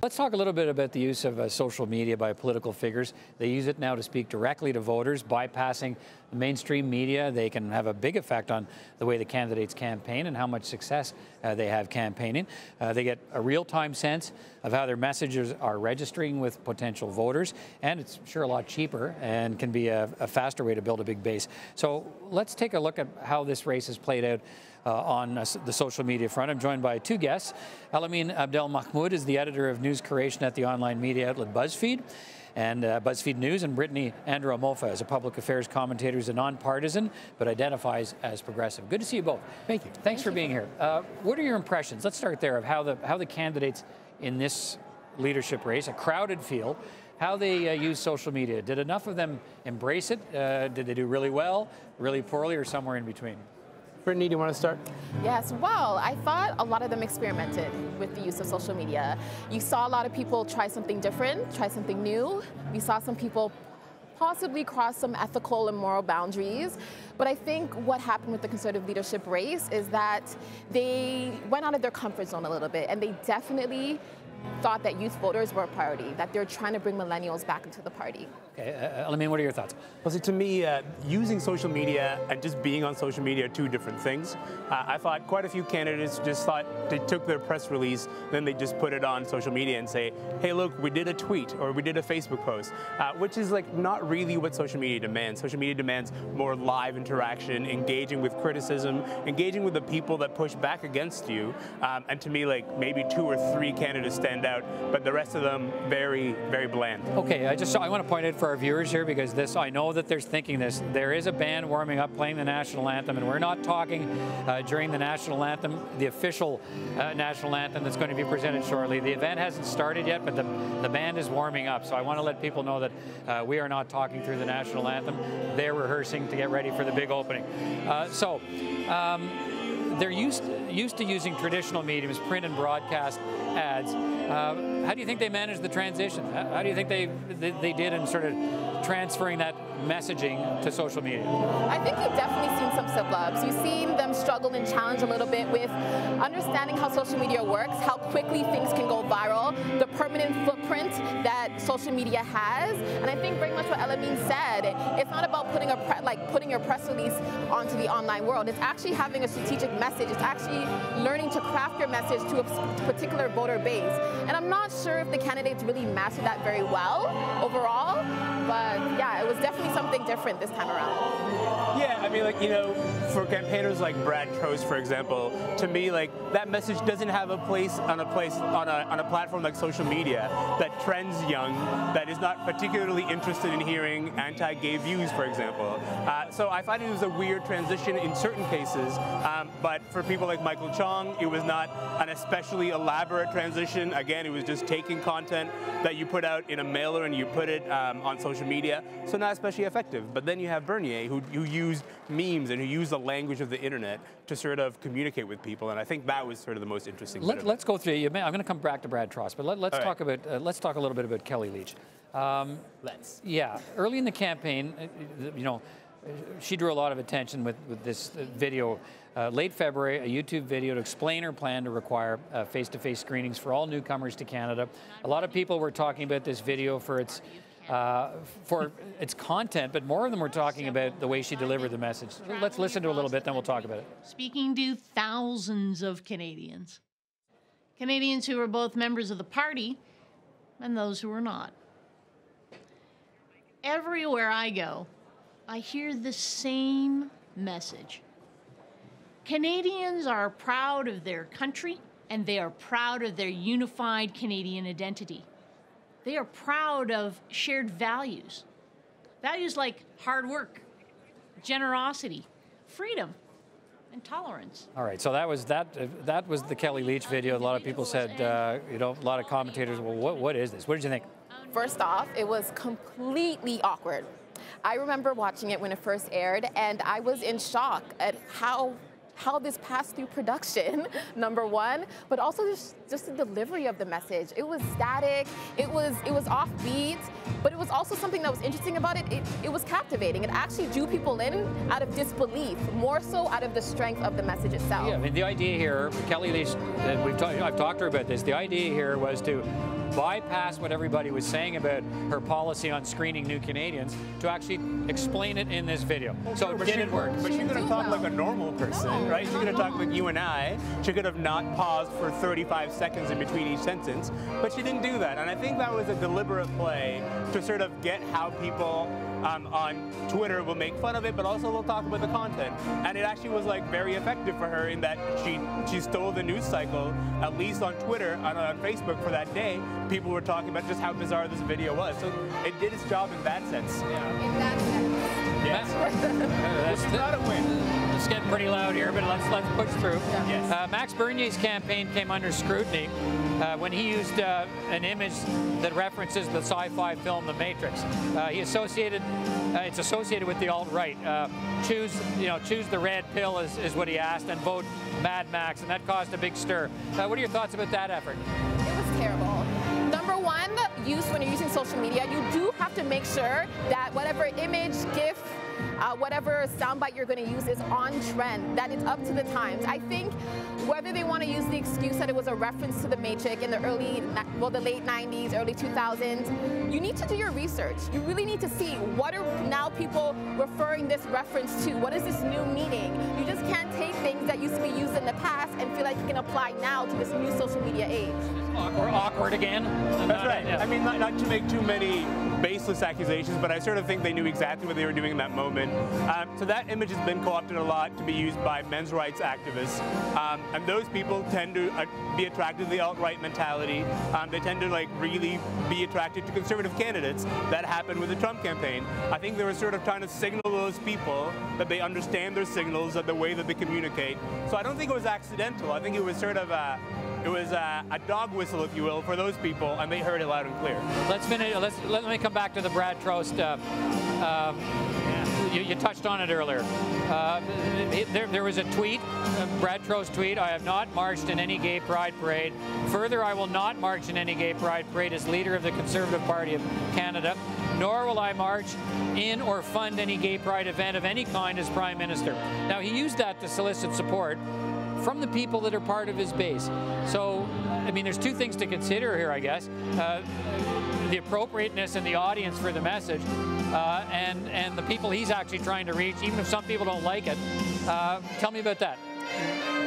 Let's talk a little bit about the use of social media by political figures. They use it now to speak directly to voters, bypassing the mainstream media. They can have a big effect on the way the candidates campaign and how much success they have campaigning. They get a real-time sense of how their messages are registering with potential voters, and it's sure a lot cheaper and can be a faster way to build a big base. So let's take a look at how this race has played out on the social media front. I'm joined by two guests. Elamine Abdelmahmoud is the editor of news curation at the online media outlet BuzzFeed and BuzzFeed News, and Brittany Andrew-Amofa is a public affairs commentator who's a nonpartisan but identifies as progressive. Good to see you both. Thank you. Thanks for being here. What are your impressions? Let's start there of how the candidates in this leadership race, a crowded field, how they use social media. Did enough of them embrace it? Did they do really well, really poorly, or somewhere in between? Brittany, do you want to start? Yes, well, I thought a lot of them experimented with the use of social media. You saw a lot of people try something different, try something new. You saw some people possibly cross some ethical and moral boundaries. But I think what happened with the Conservative leadership race is that they went out of their comfort zone a little bit, and they definitely thought that youth voters were a priority, that they're trying to bring millennials back into the party. Okay, Elamine, what are your thoughts? Well, see, to me, using social media and just being on social media are two different things. I thought quite a few candidates just thought they took their press release, then they just put it on social media and say, hey, look, we did a tweet or we did a Facebook post, which is like not really what social media demands. Social media demands more live interaction, engaging with criticism, engaging with the people that push back against you. And to me, like maybe 2 or 3 candidates stand out, but the rest of them very, very bland. Okay, I want to point out for our viewers here, because I know that there's thinking this. There is a band warming up playing the national anthem, and we're not talking during the national anthem, the official national anthem that's going to be presented shortly. The event hasn't started yet, but the band is warming up. So I want to let people know that we are not talking through the national anthem. They're rehearsing to get ready for the big opening. They're used to using traditional mediums, print and broadcast ads. How do you think they managed the transition? How do you think they did in sort of transferring that messaging to social media? I think you've definitely seen some slip-ups. You've seen them struggle and challenge a little bit with understanding how social media works, how quickly things can go viral, the permanent footprint that social media has. And I think very much what Elamine said, it's not about putting your press release onto the online world. It's actually having a strategic message. It's actually learning to craft your message to a particular voter base. And I'm not sure if the candidates really mastered that very well overall, but yeah, it was definitely something different this time around. Yeah, I mean, like, you know, for campaigners like Brad Trost, for example, to me, like, that message doesn't have a place on a platform like social media that trends young, that is not particularly interested in hearing anti-gay views, for example. So I find it was a weird transition in certain cases, but for people like Michael Chong, it was not an especially elaborate transition. Again, it was just taking content that you put out in a mailer and you put it on social media, so not especially effective. But then you have Bernier, who used memes and who used the language of the internet to sort of communicate with people, and I think that was sort of the most interesting. Let's go through. I'm going to come back to Brad Trost, but let's talk about let's talk a little bit about Kelly Leitch. Yeah, early in the campaign, you know, she drew a lot of attention with this video. Late February, a YouTube video to explain her plan to require face-to-face screenings for all newcomers to Canada. A lot of people were talking about this video for its content, but more of them were talking about the way she delivered the message. Let's listen to a little bit, then we'll talk about it. Speaking to thousands of Canadians. Canadians who are both members of the party and those who are not. Everywhere I go, I hear the same message. Canadians are proud of their country, and they are proud of their unified Canadian identity. They are proud of shared values. Values like hard work, generosity, freedom, and tolerance. All right, so that was the Kelly Leitch video. A lot of people said, you know, a lot of commentators, well, what is this? What did you think? First off, it was completely awkward. I remember watching it when it first aired, and I was in shock at how this passed through production, number one, but also just the delivery of the message. It was static, it was offbeat, but it was also something that was interesting about it. It was captivating. It actually drew people in out of disbelief, more so out of the strength of the message itself. Yeah, I mean, the idea here, Kelly Leitch, I've talked to her about this, the idea here was to bypass what everybody was saying about her policy on screening new Canadians to actually explain it in this video. So did it work? But she could have talked like a normal person, right? She could have talked like you and I. She could have not paused for 35 seconds in between each sentence, but she didn't do that. And I think that was a deliberate play to sort of get how people on Twitter will make fun of it, but also they'll talk about the content. And it actually was like very effective for her in that she stole the news cycle, at least on Twitter and on Facebook for that day. People were talking about just how bizarre this video was. So it did its job in that sense. Yeah. In that sense. Yes. It's not a win. It's getting pretty loud here, but let's push through. Yeah. Yes. Max Bernier's campaign came under scrutiny when he used an image that references the sci-fi film The Matrix. It's associated with the alt-right. Choose the red pill is what he asked, and vote Mad Max, and that caused a big stir. What are your thoughts about that effort? It was terrible. Number one, when you're using social media, you do have to make sure that whatever image, GIF, whatever soundbite you're going to use is on trend, that it's up to the times. I think whether they want to use the excuse that it was a reference to the Matrix in the the late 90s, early 2000s, you need to do your research. You really need to see what are now people referring this reference to. What is this new meaning? You just can't take things that used to be used in the past and feel like you can apply now to this new social media age. Awkward again. That's right. Yeah. I mean, not to make too many baseless accusations, but I sort of think they knew exactly what they were doing in that moment. So that image has been co-opted a lot to be used by men's rights activists, and those people tend to be attracted to the alt-right mentality. They tend to really be attracted to conservative candidates. That happened with the Trump campaign. I think they were sort of trying to signal those people that they understand their signals, that the way that they communicate. So I don't think it was accidental. I think it was sort of a dog whistle, if you will, for those people, and they heard it loud and clear. Let's finish. Let me come back to the Brad Trost. You touched on it earlier. There was a tweet, Brad Trost tweet, "I have not marched in any gay pride parade. Further, I will not march in any gay pride parade as leader of the Conservative Party of Canada, nor will I march in or fund any gay pride event of any kind as Prime Minister." Now, he used that to solicit support from the people that are part of his base. So, I mean, there's two things to consider here, I guess. The appropriateness and the audience for the message, and the people he's actually trying to reach, even if some people don't like it. Tell me about that.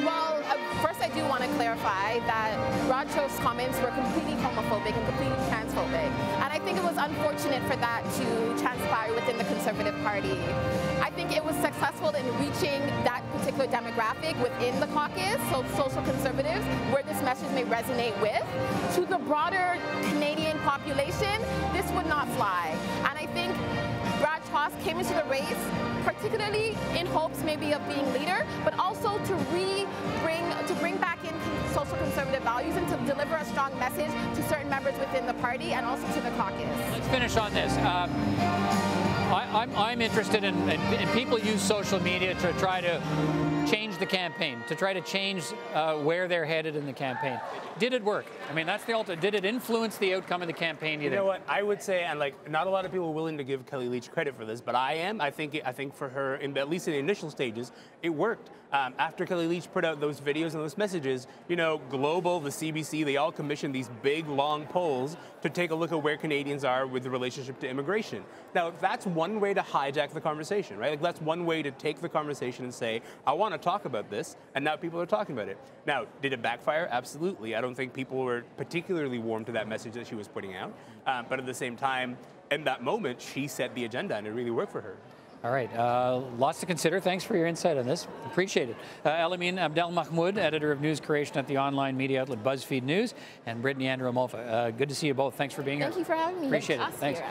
Well, first I do want to clarify that Brad Trost's comments were completely homophobic and completely transphobic. And I think it was unfortunate for that to transpire within the Conservative Party. I think it was successful in reaching that particular demographic within the caucus, so social conservatives, where this message may resonate with. To the broader Canadian population, this would not fly. And I think Brad Trost came into the race particularly in hopes maybe of being leader, but also to bring back in social conservative values and to deliver a strong message to certain members within the party and also to the caucus. Let's finish on this. I'm interested in people use social media to try to change the campaign, to try to change where they're headed in the campaign. Did it work? I mean, that's the ultimate. Did it influence the outcome of the campaign? You know what? I would say, and not a lot of people are willing to give Kelly Leitch credit for this, but I am. I think for her, at least in the initial stages, it worked. After Kelly Leitch put out those videos and those messages, Global, the CBC, they all commissioned these big, long polls to take a look at where Canadians are with the relationship to immigration. Now, that's one way to hijack the conversation, right? That's one way to take the conversation and say, I want to talk about this, and now people are talking about it. Now, did it backfire? Absolutely. I don't think people were particularly warm to that message that she was putting out. But at the same time, in that moment, she set the agenda, and it really worked for her. All right, lots to consider. Thanks for your insight on this. Appreciate it. Elamine Abdelmahmoud, editor of news creation at the online media outlet BuzzFeed News, and Brittany Andrew-Amofa. Good to see you both. Thanks for being here. Thank you for having me. Appreciate it. Thanks. Here.